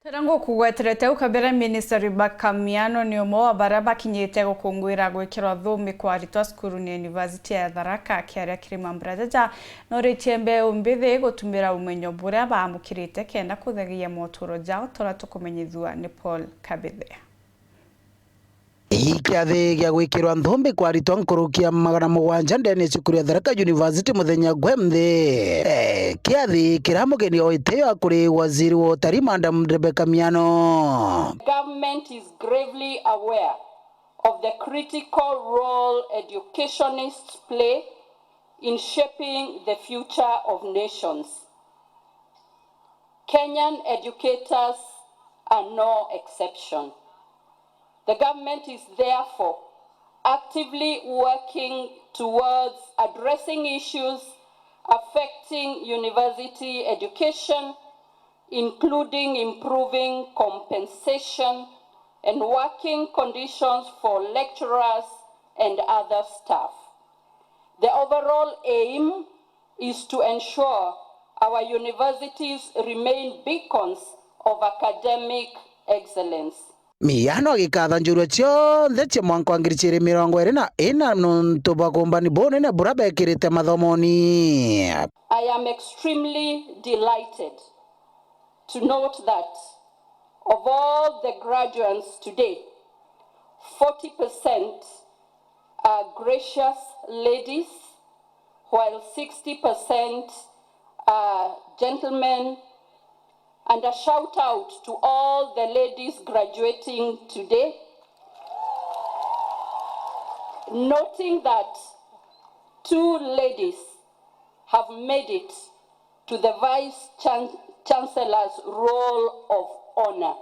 Tarango kugweterete ukabera Minister MIANO ni umwe wa bara bakinyite gukungwira gwikirwa thumi kwa ARITWA skuru ni University ya THARAKA kiaria kirima mbrajaja no ritembe umbithi gutumira umenyo buria baamukirite kenda kuthegia motoro jao tora tukumenyithua ni Paul Kabithe. Ikiathi gia gwikirwa NTHUMBI kwa ARITWA nkurukia 700 ndeni cukuru ya THARAKA University muthenya gwemthi kiathi kiramugeni oiteyo kuri waziri wa utalii Madam MIANO. Government is gravely aware of the critical role educationists play in shaping the future of nations. Kenyan educators are no exception. The government is therefore actively working towards addressing issues affecting university education, including improving compensation and working conditions for lecturers and other staff. The overall aim is to ensure our universities remain beacons of academic excellence. MIANO agikatha njurua ciothe cia mwanka wa 2024 nontu bwa Uumbani bonene bura bekirite mathomoni. I am extremely delighted to note that of all the graduates today, 40% are gracious ladies, while 60% are gentlemen. And a shout out to all the ladies graduating today, noting that 2 ladies have made it to the Vice Chancellor's role of honor.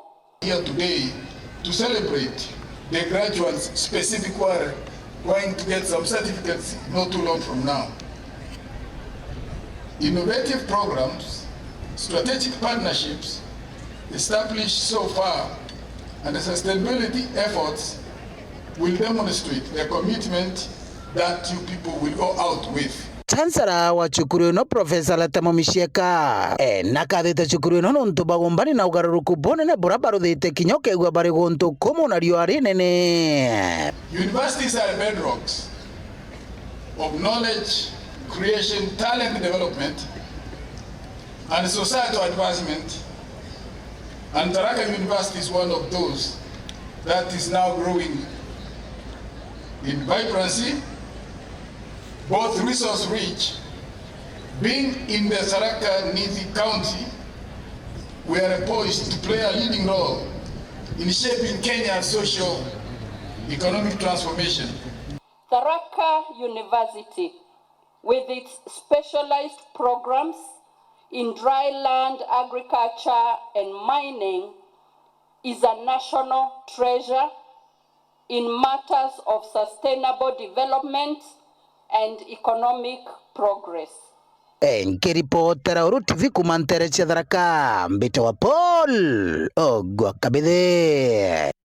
Here today to celebrate the graduates specific who are going to get some certificates not too long from now. Innovative programs, strategic partnerships established so far and the sustainability efforts will demonstrate the commitment that you people will go out with. Chancellor wa cukuru no Professor Latamo Mishieka nakathite cukuru no nontu bwa Uumbani na ugaruruku bonene bura baruthite kinyoke igwa bari guntu komo na rio ari nene. Universities are bedrocks of knowledge creation, talent development and societal advancement, and THARAKA University is one of those that is now growing in vibrancy, both resource rich. Being in the THARAKA Nithi County, we are poised to play a leading role in shaping Kenya's social economic transformation. THARAKA University, with its specialized programs in dry land, agriculture, and mining, is a national treasure in matters of sustainable development and economic progress. Nkiripotera Uru TV kumantere cia THARAKA mbite wa Paul Kabithe.